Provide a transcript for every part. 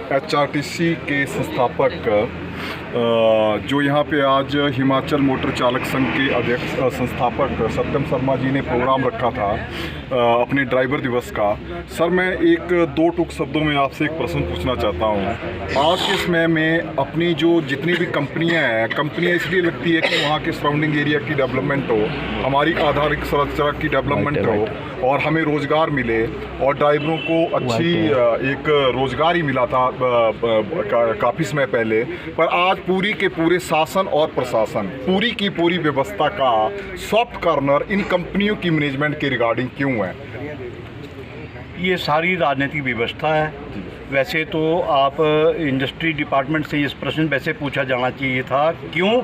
HRTC के संस्थापक जो यहाँ पे आज हिमाचल मोटर चालक संघ के अध्यक्ष संस्थापक सत्यम शर्मा जी ने प्रोग्राम रखा था अपने ड्राइवर दिवस का। सर, मैं एक दो टूक शब्दों में आपसे एक प्रश्न पूछना चाहता हूँ। आज के समय में अपनी जो जितनी भी कंपनियाँ इसलिए लगती है कि वहाँ के सराउंडिंग एरिया की डेवलपमेंट हो, हमारी आधारिक संरचना की डेवलपमेंट हो और हमें रोज़गार मिले, और ड्राइवरों को अच्छी एक रोज़गार ही मिला था काफ़ी समय पहले। पर आज पूरी के पूरे शासन और प्रशासन, पूरी की पूरी व्यवस्था का सॉफ्ट कॉर्नर इन कंपनियों की मैनेजमेंट के रिगार्डिंग क्यों है? ये सारी राजनीतिक व्यवस्था है। वैसे तो आप इंडस्ट्री डिपार्टमेंट से इस प्रश्न वैसे पूछा जाना चाहिए था, क्यों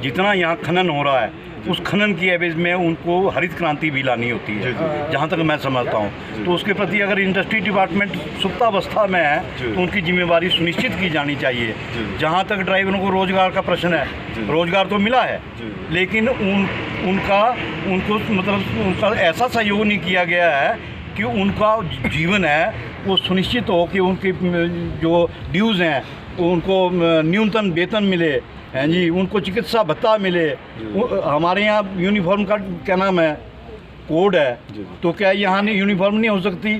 जितना यहाँ खनन हो रहा है उस खनन की एवज में उनको हरित क्रांति भी लानी होती है, जहाँ तक मैं समझता हूँ। तो उसके प्रति अगर इंडस्ट्री डिपार्टमेंट सुप्तावस्था में है तो उनकी जिम्मेवारी सुनिश्चित की जानी चाहिए। जहाँ तक ड्राइवरों को रोज़गार का प्रश्न है, रोज़गार तो मिला है, लेकिन उनका ऐसा सहयोग नहीं किया गया है कि उनका जीवन है वो सुनिश्चित हो कि उनके जो ड्यूज़ हैं उनको न्यूनतम वेतन मिले, हैं जी, उनको चिकित्सा भत्ता मिले। हमारे यहाँ यूनिफॉर्म का क्या नाम है, कोड है, तो क्या यहाँ नहीं यूनिफॉर्म नहीं हो सकती?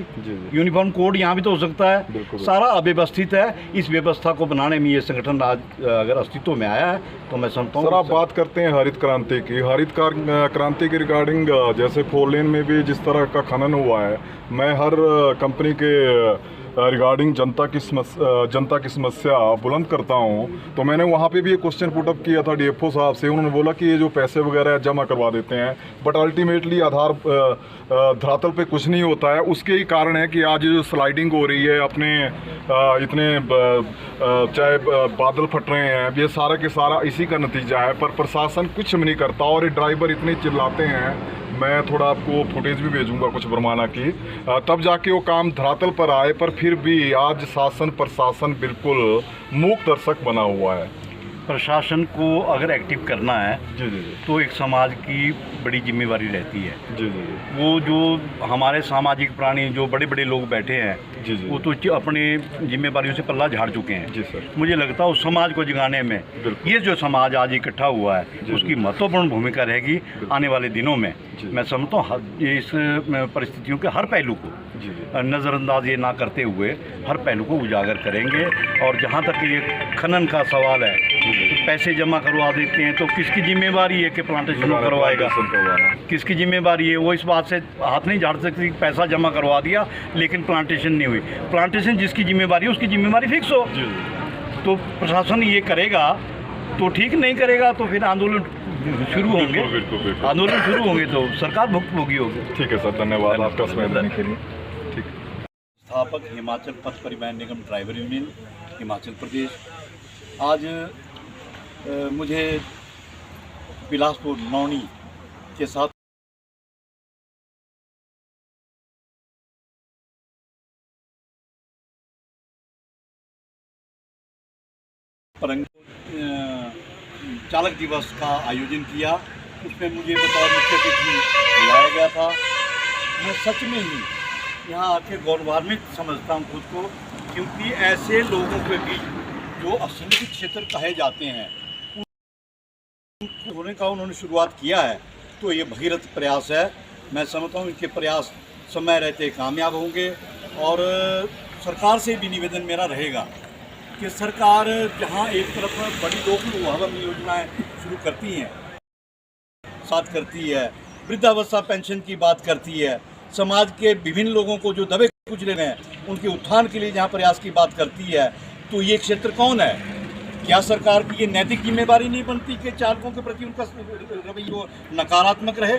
यूनिफॉर्म कोड यहाँ भी तो हो सकता है। सारा अव्यवस्थित है। इस व्यवस्था को बनाने में ये संगठन आज अगर अस्तित्व में आया है तो मैं समझता हूँ। सर, आप बात करते हैं हरित क्रांति की। हरित क्रांति के रिगार्डिंग जैसे 4 लेन में भी जिस तरह का खनन हुआ है, मैं हर कंपनी के रिगार्डिंग जनता की समस्या बुलंद करता हूं। तो मैंने वहां पे भी एक क्वेश्चन पुटअप किया था डीएफओ साहब से। उन्होंने बोला कि ये जो पैसे वगैरह जमा करवा देते हैं, बट अल्टीमेटली आधार धरातल पे कुछ नहीं होता है। उसके ही कारण है कि आज जो स्लाइडिंग हो रही है अपने इतने चाहे बादल फट रहे हैं, ये सारा के सारा इसी का नतीजा है। पर प्रशासन कुछ भी नहीं करता और ये ड्राइवर इतने चिल्लाते हैं। मैं थोड़ा आपको फुटेज भी भेजूंगा कुछ बरमाना की, तब जाके वो काम धरातल पर आए। पर फिर भी आज शासन प्रशासन बिल्कुल मूक दर्शक बना हुआ है। प्रशासन को अगर एक्टिव करना है तो एक समाज की बड़ी जिम्मेवारी रहती है। वो जो हमारे सामाजिक प्राणी जो बड़े बड़े लोग बैठे हैं वो तो अपनी जिम्मेवारियों से पल्ला झाड़ चुके हैं। मुझे लगता है उस समाज को जगाने में ये जो समाज आज इकट्ठा हुआ है उसकी महत्वपूर्ण भूमिका रहेगी आने वाले दिनों में। मैं समझता हूँ इस परिस्थितियों के हर पहलू को नज़रअंदाज ये ना करते हुए हर पहलू को उजागर करेंगे। और जहाँ तक ये खनन का सवाल है, तो पैसे जमा करवा देते हैं तो किसकी जिम्मेवारी है कि प्लांटेशन करवाएगा? किसकी जिम्मेवारी है? वो इस बात से हाथ नहीं झाड़ सकती। पैसा जमा करवा दिया लेकिन प्लांटेशन नहीं हुई। प्लांटेशन जिसकी जिम्मेवारी है उसकी जिम्मेवारी फिक्स हो। तो प्रशासन ये करेगा तो ठीक, नहीं करेगा तो फिर आंदोलन शुरू होंगे। आंदोलन शुरू होंगे तो सरकार भुगतभोगी होगी। ठीक है सर, धन्यवाद आपका समय देने के लिए। ठीक। संस्थापक हिमाचल पथ परिवहन निगम ड्राइवर यूनियन हिमाचल प्रदेश। आज मुझे बिलासपुर नौनी के साथ चालक दिवस का आयोजन किया। उसमें मुझे बतौर मुख्य अतिथि बुलाया गया था। मैं सच में ही यहाँ आके गौरवान्वित समझता हूँ खुद को, क्योंकि ऐसे लोगों के बीच जो असंगठित क्षेत्र कहे जाते हैं होने का उन्होंने शुरुआत किया है, तो ये भगीरथ प्रयास है। मैं समझता हूँ इनके प्रयास समय रहते कामयाब होंगे। और सरकार से भी निवेदन मेरा रहेगा कि सरकार जहाँ एक तरफ बड़ी लोक उद्भावन योजनाएँ शुरू करती हैं, साथ करती है, वृद्धावस्था पेंशन की बात करती है, समाज के विभिन्न लोगों को जो दबे कुचले हैं उनके उत्थान के लिए जहाँ प्रयास की बात करती है, तो ये क्षेत्र कौन है? क्या सरकार की ये नैतिक जिम्मेवारी नहीं बनती कि चालकों के प्रति उनका रवैया नकारात्मक रहे?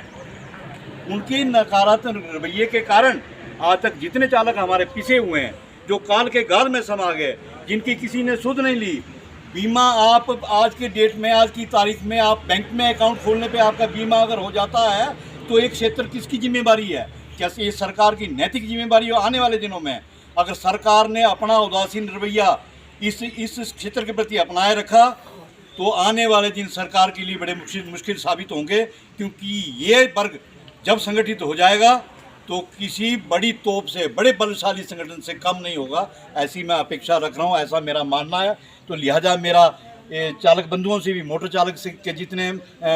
उनके नकारात्मक रवैये के कारण आज तक जितने चालक हमारे पिसे हुए हैं, जो काल के गाल में समा गए, जिनकी किसी ने सुध नहीं ली। बीमा आप आज के डेट में, आज की तारीख में आप बैंक में अकाउंट खोलने पे आपका बीमा अगर हो जाता है तो एक क्षेत्र किसकी जिम्मेवारी है? क्या ये सरकार की नैतिक जिम्मेवारी है? आने वाले दिनों में अगर सरकार ने अपना उदासीन रवैया इस क्षेत्र के प्रति अपनाए रखा तो आने वाले दिन सरकार के लिए बड़े मुश्किल साबित होंगे, क्योंकि ये वर्ग जब संगठित हो जाएगा तो किसी बड़ी तोप से, बड़े बलशाली संगठन से कम नहीं होगा, ऐसी मैं अपेक्षा रख रहा हूँ, ऐसा मेरा मानना है। तो लिहाजा मेरा चालक बंधुओं से भी, मोटर चालक के जितने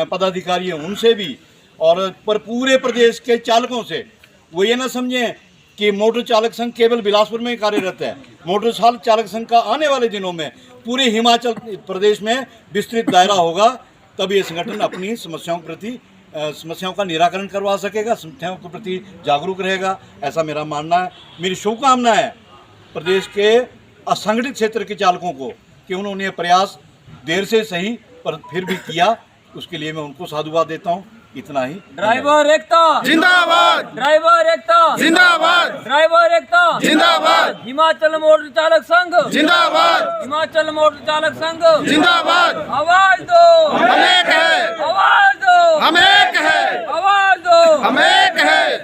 पदाधिकारी हैं उनसे भी, और पर पूरे प्रदेश के चालकों से, वो ये ना समझें कि मोटर चालक संघ केवल बिलासपुर में ही कार्यरत है। मोटर चालक संघ का आने वाले दिनों में पूरे हिमाचल प्रदेश में विस्तृत दायरा होगा, तब ये संगठन अपनी समस्याओं का निराकरण करवा सकेगा, समस्याओं के प्रति जागरूक रहेगा, ऐसा मेरा मानना है। मेरी शुभकामना है प्रदेश के असंगठित क्षेत्र के चालकों को कि उन्होंने प्रयास देर से सही पर फिर भी किया, उसके लिए मैं उनको साधुवाद देता हूँ। इतना ही। ड्राइवर एकता जिंदाबाद, ड्राइवर एकता जिंदाबाद, ड्राइवर एकता जिंदाबाद, हिमाचल मोटर चालक संघ जिंदाबाद, हिमाचल मोटर चालक संघ जिंदाबाद। आवाज दो, हम एक है, आवाज दो, हम एक है, आवाज दो, हम एक है।